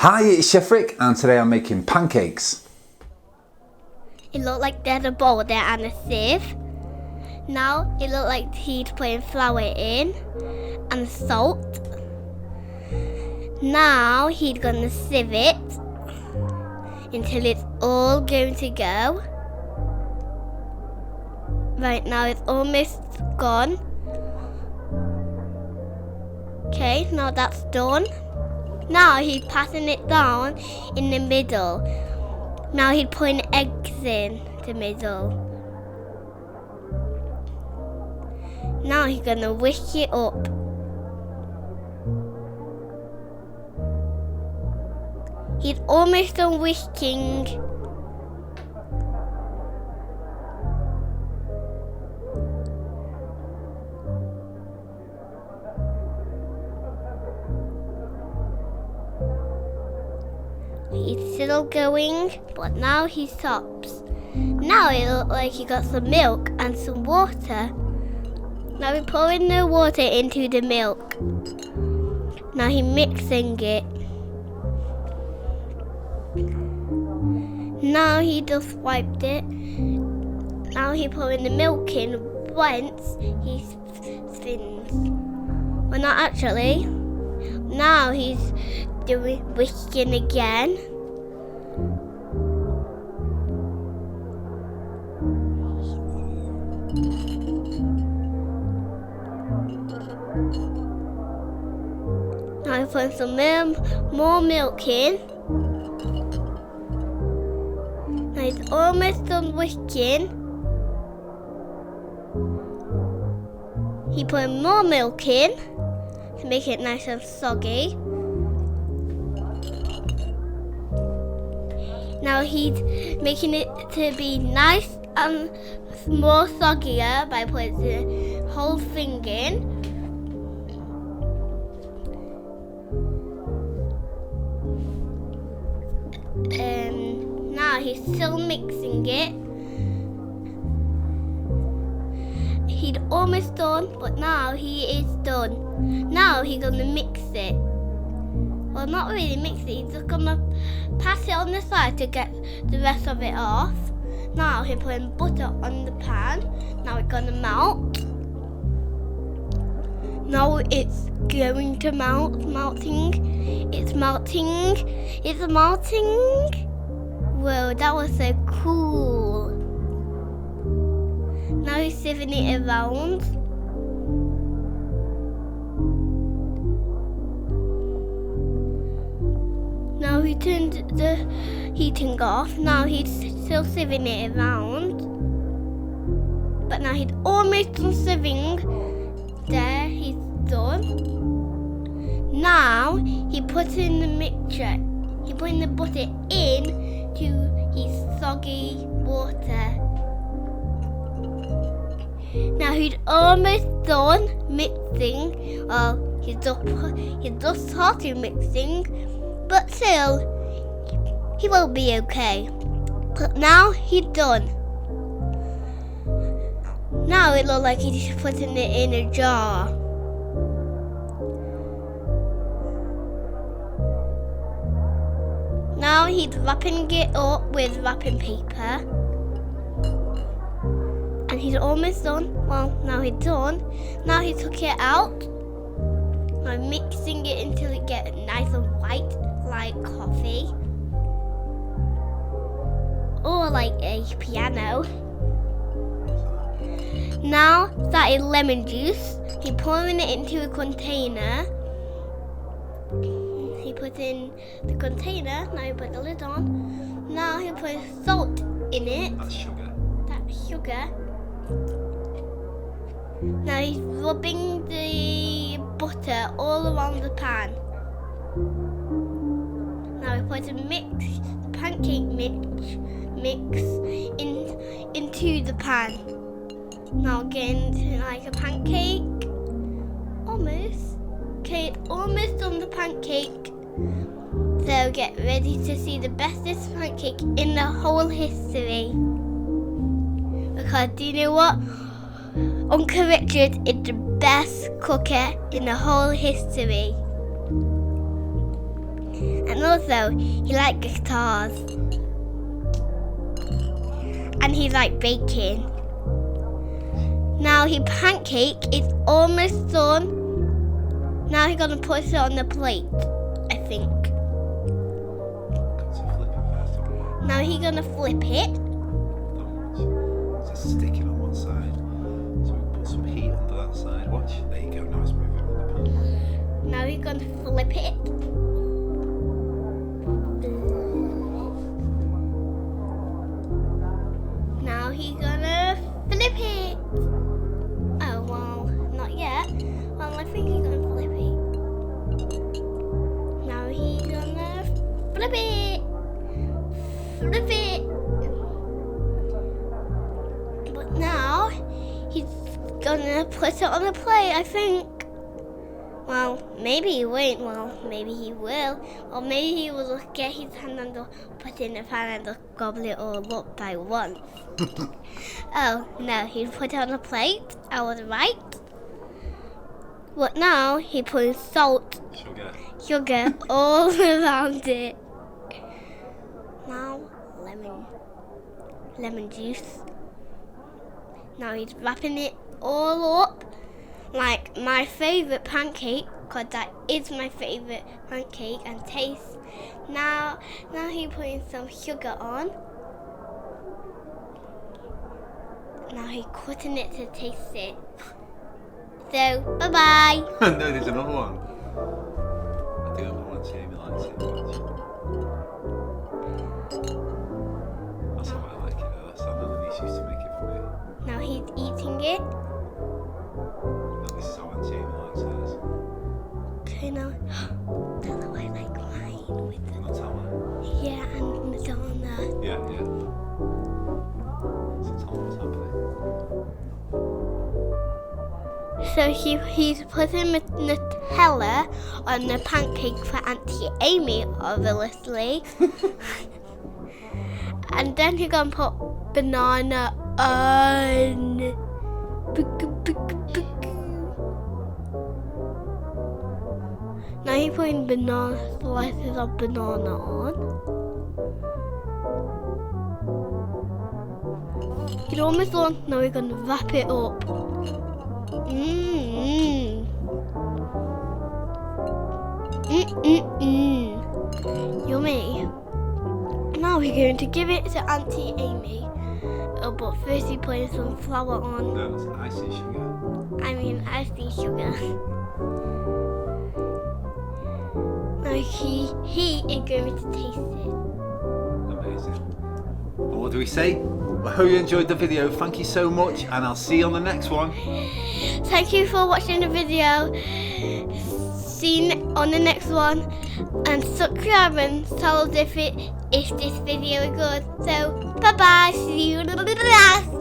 Hi, it's Chef Rick and today I'm making pancakes. It looked like there's a bowl there and a sieve. Now it looked like he's putting flour in and salt. Now he's gonna sieve it until it's all going to go. Right now it's almost gone. Okay, now that's done. Now he's passing it down in the middle. Now he's putting eggs in the middle. Now he's gonna whisk it up. He's almost done whisking. He's still going, but now he stops. Now it looks like he got some milk and some water. Now we're pouring the water into the milk. Now he's mixing it. Now he just wiped it. Now he's pouring the milk in once he spins. Well, not actually. Now he's doing whisking again. Now I put some more milk in. Now it's almost done whisking. He put more milk in to make it nice and soggy. Now he's making it to be nice and more soggier by putting the whole thing in. Now he's still mixing it. He's almost done, but now he is done. Now he's gonna mix it. Well, not really mix it, he's just gonna pass it on the side to get the rest of it off. Now he's putting butter on the pan. Now it's gonna melt. Now it's going to melting. It's melting. It's melting. Whoa, that was so cool. Now he's sieving it around. Now he turned the heating off. Now he's still sieving it around. But now he's almost done sieving. There, he's done. Now he puts in the mixture. He's putting the butter in to his soggy water. Now he's almost done mixing. Well, he's just started mixing, but still, he will be okay. But now he's done. Now it looks like he's putting it in a jar. Now he's wrapping it up with wrapping paper. And he's almost done. Well, now he's done. Now he took it out. I'm mixing it until it gets nice and white, like coffee. Or like a piano. Now that is lemon juice. He's pouring it into a container. He put in the container. Now he put the lid on. Now he put salt in it. That's sugar. That's sugar. Now he's rubbing the butter all around the pan. Now he puts the pancake mix into the pan. Now getting like a pancake. Almost. Okay, it's almost on the pancake. So get ready to see the bestest pancake in the whole history. Because do you know what? Uncle Richard is the best cooker in the whole history. And And also, he likes guitars. And he likes baking. Now his pancake is almost done. Now he's gonna put it on the plate, I think. Now he's gonna flip it. It's just sticking on one side. So we put some heat under that side. Watch. There you go. Now it's moving around the pan. Now he's gonna flip it. Now he's gonna flip it. Oh, well, not yet. Well, I think he's gonna flip it. Now he's gonna flip it. Flip it. But now he's gonna put it on the plate, I think. Well, maybe he won't. Well, maybe he will. Or maybe he will get his hand and put it in the pan and just gobble it all up by once. Oh, no, he put it on the plate. I was right. But now he put salt, sugar all around it. Now, lemon juice. Now he's wrapping it all up. Like my favourite pancake, because that is my favourite pancake and taste. Now he's putting some sugar on. Now he's cutting it to taste it. So, bye-bye. No, there's another one. I think I'm the one Jamie likes it much. That's how I like it though. That's how Annalise used to make it for me. Now he's eating it. This is how Aunt Jamie likes hers. Okay, now I like mine with the Nutella. yeah and Madonna. Yeah. So tell me what's happening. So he's putting Nutella on the pancake for Auntie Amy, obviously. And then he's gonna put banana on. Now he's putting slices of banana on. He's almost done. Now we're gonna wrap it up. Yummy. Now we're going to give it to Auntie Amy. Oh, but first he's putting some flour on. No, it's icing sugar. I mean icing sugar. Now he is going to taste it. Amazing. Well, what do we say? I hope you enjoyed the video. Thank you so much, and I'll see you on the next one. Thank you for watching the video. See you on the next one, and subscribe and tell us if this video is good. So bye bye. See you in the last.